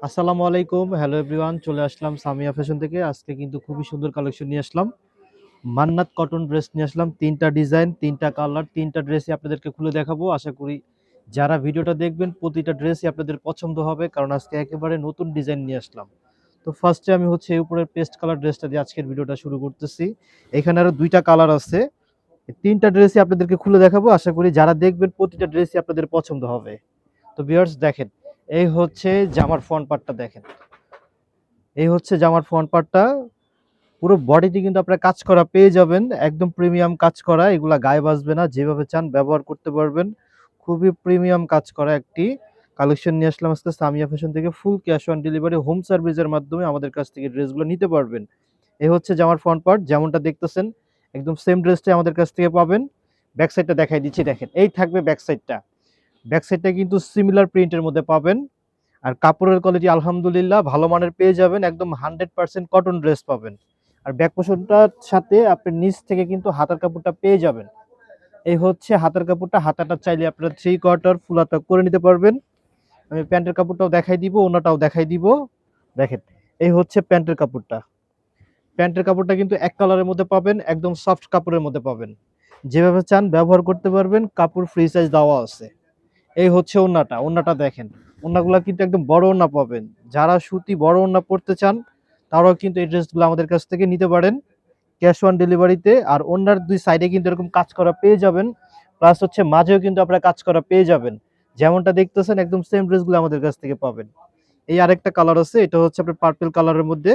আসসালামু আলাইকুম। Hello everyone, চলে আসলাম সামিয়া ফ্যাশন থেকে। আজকে কিন্তু খুবই সুন্দর কালেকশন নিয়ে আসলাম। মান্নাত কটন ড্রেস নিয়ে আসলাম। ৩টা ডিজাইন, ৩টা কালার, ৩টা ড্রেসই আপনাদেরকে খুলে দেখাবো। আশা করি যারা ভিডিওটা দেখবেন প্রতিটা ড্রেসই আপনাদের পছন্দ হবে, কারণ আজকে একেবারে নতুন ডিজাইন নিয়ে আসলাম। তো ফার্স্টে আমি হচ্ছে এই উপরের পেস্ট কালার ড্রেসটা দিয়ে আজকের ভিডিওটা শুরু করতেছি। এখানে আরো ২টা কালার আছে। এই ৩টা ড্রেসই আপনাদেরকে খুলে দেখাবো। আশা করি যারা দেখবেন প্রতিটা ড্রেসই আপনাদের পছন্দ হবে। তো ভিউয়ার্স দেখেন, এই হচ্ছে জামার ফ্রন্ট পার্টটা দেখেন। এই হচ্ছে জামার ফ্রন্ট পার্টটা। পুরো বডিতে কিন্তু আপনারা কাজ করা পেয়ে যাবেন, একদম প্রিমিয়াম কাজ করা। এগুলা গায়ে বাজবে না, যেভাবে চান ব্যবহার করতে পারবেন। খুবই প্রিমিয়াম কাজ করা একটি কালেকশন নিয়ে আসলাম আজকে সামিয়া ফ্যাশন থেকে। Full cash on delivery home সার্ভিসের মাধ্যমে আমাদের কাছ থেকে ড্রেসগুলো নিতে পারবেন। এই হচ্ছে জামার ফ্রন্ট পার্ট, যেমনটা দেখতেছেন একদম সেম ড্রেসটাই আমাদের কাছ থেকে পাবেন। ব্যাক সাইডটা দেখাই দিচ্ছি, দেখেন এই থাকবে ব্যাক সাইডটা। ব্যাক সাইডটা কিন্তু সিমিলার প্রিন্টের মধ্যে পাবেন। আর কাপড়ের কোয়ালিটি আলহামদুলিল্লাহ ভালো মানের পেয়ে যাবেন, একদম 100% কটন ড্রেস পাবেন। আর ব্যাক পোর্শনটার সাথে আপনি নিচ থেকে কিন্তু হাতার কাপড়টা পেয়ে যাবেন। এই হচ্ছে হাতার কাপড়টা। হাতাটা চাইলে আপনারা 3/4 ফুল হাতা করে নিতে পারবেন। আমি প্যান্টের কাপড়টাও দেখাই দিব, ওনাটাও দেখাই দিব। দেখেন, এই হচ্ছে প্যান্টের কাপড়টা। প্যান্টের কাপড়টা কিন্তু এক কালারের মধ্যে পাবেন, একদম সফট কাপড়ের মধ্যে পাবেন। যেভাবে চান ব্যবহার করতে পারবেন, কাপড় ফ্রি সাইজ দেওয়া আছে। এই হচ্ছে ওড়নাটা। ওড়নাটা দেখেন, ওড়নাগুলা কিন্তু একদম বড় ওড়না পাবেন। যারা সুতি বড় ওড়না পড়তে চান তারাও কিন্তু এই ড্রেসগুলো আমাদের কাছ থেকে নিতে পারেন ক্যাশ অন ডেলিভারিতে। আর ওড়নার ২ সাইডে কিন্তু এরকম কাজ করা পেয়ে যাবেন। প্লাস হচ্ছে মাঝেও কিন্তু আপনারা কাজ করা পেয়ে যাবেন। যেমনটা দেখতেছেন একদম সেম ড্রেসগুলো আমাদের কাছ থেকে পাবেন। এই আরেকটা কালার আছে, এটা হচ্ছে আপনার পার্পল কালারের মধ্যে।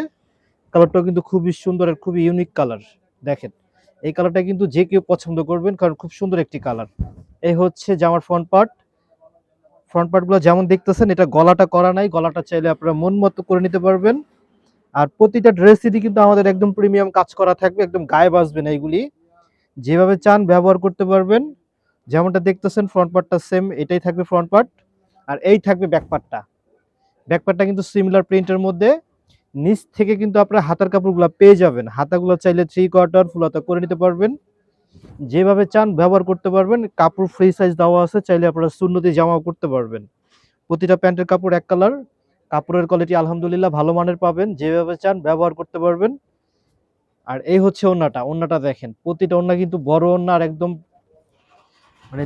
কালারটাও কিন্তু খুবই সুন্দর আর খুবই ইউনিক কালার। দেখেন, এই কালারটা কিন্তু যে কেউ পছন্দ করবেন, কারণ খুব সুন্দর একটি কালার। এই হচ্ছে জামার ফ্রন্ট পার্ট। ফ্রন্ট পার্ট গুলো যেমন দেখতেছেন, এটা গলাটা করা নাই, গলাটা চাইলে আপনারা মন মতো করে নিতে পারবেন। আর প্রতিটা ড্রেসেরই কিন্তু আমাদের একদম প্রিমিয়াম কাজ করা থাকবে, একদম গায়ে বাজবে না এগুলি। যেভাবে চান ব্যবহার করতে পারবেন। যেমনটা দেখতেছেন ফ্রন্ট পার্টটা সেম এটাই থাকবে ফ্রন্ট পার্ট। আর এই থাকবে ব্যাক পার্টটা। ব্যাক পার্টটা কিন্তু সিমিলার প্রিন্টের মধ্যে। নিচ থেকে কিন্তু আপনারা হাতার কাপড়গুলো পেয়ে যাবেন। হাতাগুলো চাইলে 3/4 ফুল হাতা করে নিতে পারবেন। যেভাবে চান ব্যবহার করতে পারবেন। কাপড় ফ্রি সাইজ দেওয়া আছে, চাইলে আপনারা সুন্নতি জামাও করতে পারবেন। প্রতিটা প্যান্টের কাপড় এক কালার। কাপড়ের কোয়ালিটি আলহামদুলিল্লাহ ভালো মানের পাবেন, যেভাবে চান ব্যবহার করতে পারবেন। আর এই হচ্ছে ওড়নাটা। ওড়নাটা দেখেন, প্রতিটা ওড়না কিন্তু বড় ওড়না। আর একদম মানে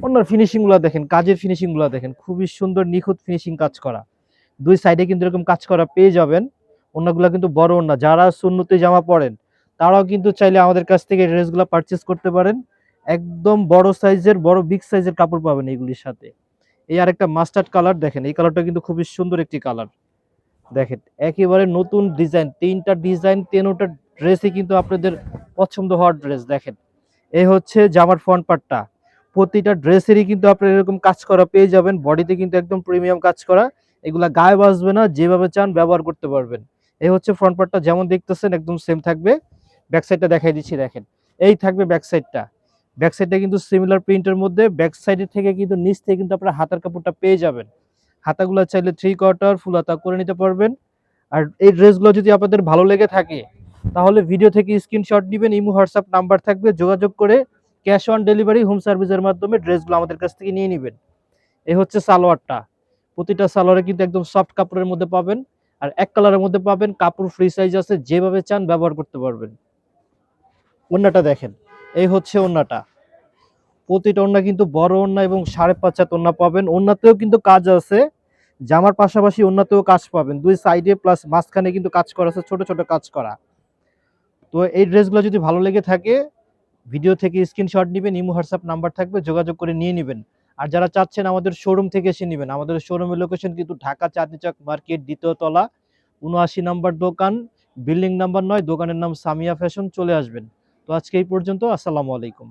ওড়নার ফিনিশিং গুলা দেখেন, কাজের ফিনিশিং গুলা দেখেন, খুবই সুন্দর নিখুঁত ফিনিশিং কাজ করা। ২ সাইডে কিন্তু এরকম কাজ করা পেয়ে যাবেন। ওড়নাগুলা কিন্তু বড় ওড়না। যারা সুন্নতি জামা পরেন তারাও কিন্তু চাইলে আমাদের কাছ থেকে ড্রেসগুলো পারচেজ করতে পারেন। একদম বড় সাইজের, বড় বিগ সাইজের কাপড় পাবেন এইগুলির সাথে। এই আরেকটা মাস্টার্ড কালার দেখেন, এই কালারটা কিন্তু খুবই সুন্দর একটি কালার। দেখেন, একেবারে নতুন ডিজাইন। ৩টা ডিজাইন, ৩টা ড্রেসই কিন্তু আপনাদের পছন্দ হওয়ার ড্রেস। দেখেন, এই হচ্ছে জামার ফ্রন্ট পার্টটা। প্রতিটা ড্রেসেরই কিন্তু আপনারা এরকম কাজ করা পেয়ে যাবেন। বডিতে কিন্তু একদম প্রিমিয়াম কাজ করা। এগুলা গায়ে বাজবে না, যেভাবে চান ব্যবহার করতে পারবেন। এই হচ্ছে ফ্রন্ট পার্টটা, যেমন দেখতেছেন একদম সেম থাকবে। ব্যাক সাইডটা দেখাই দিচ্ছি, দেখেন এই থাকবে ব্যাক সাইডটা। ব্যাক সাইডটা কিন্তু সিমিলার প্রিন্টের মধ্যে। ব্যাক সাইডের থেকে কিন্তু নিচ থেকে কিন্তু আপনারা হাতার কাপড়টা পেয়ে যাবেন। হাতাগুলো চাইলে 3/4 ফুল হাতা করে নিতে পারবেন। আর এই ড্রেসগুলো যদি আপনাদের ভালো লেগে থাকে তাহলে ভিডিও থেকে স্ক্রিনশট নিবেন, ইমো হোয়াটসঅ্যাপ নাম্বার থাকবে, যোগাযোগ করে ক্যাশ অন ডেলিভারি হোম সার্ভিসের মাধ্যমে ড্রেসগুলো আমাদের কাছ থেকে নিয়ে নেবেন। এই হচ্ছে সালোয়ারটা। প্রতিটা সালোয়ারে কিন্তু একদম সফট কাপড়ের মধ্যে পাবেন। আর এক কালারের মধ্যে পাবেন, কাপড় ফ্রি সাইজ আছে, যেভাবে চান ব্যবহার করতে পারবেন। ওড়নাটা দেখেন, এই হচ্ছে ওড়নাটা। প্রতিটা ওড়না কিন্তু বড় ওড়না এবং 5.5 হাত ওড়না পাবেন। ওড়নাতেও কিন্তু কাজ আছে। জামার পাশাপাশি ওড়নাতেও কাজ পাবেন। ২ সাইডে প্লাস মাঝখানে কিন্তু কাজ করা আছে, ছোট ছোট কাজ করা। তো এই ড্রেসগুলো যদি ভালো লেগে থাকে ভিডিও থেকে স্ক্রিনশট নিবেন, ইমো হোয়াটসঅ্যাপ নাম্বার থাকবে, যোগাযোগ করে নিয়ে নিবেন। আর যারা চাচ্ছেন আমাদের শোরুম থেকে এসে নিবেন, আমাদের শোরুমের লোকেশন কিন্তু ঢাকা চাঁদনী চক মার্কেট, ২য় তলা, ৭৯ নম্বর দোকান, বিল্ডিং নাম্বার ৯, দোকানের নাম সামিয়া ফ্যাশন। চলে আসবেন। তো আজকে এই পর্যন্ত। আসসালামু আলাইকুম।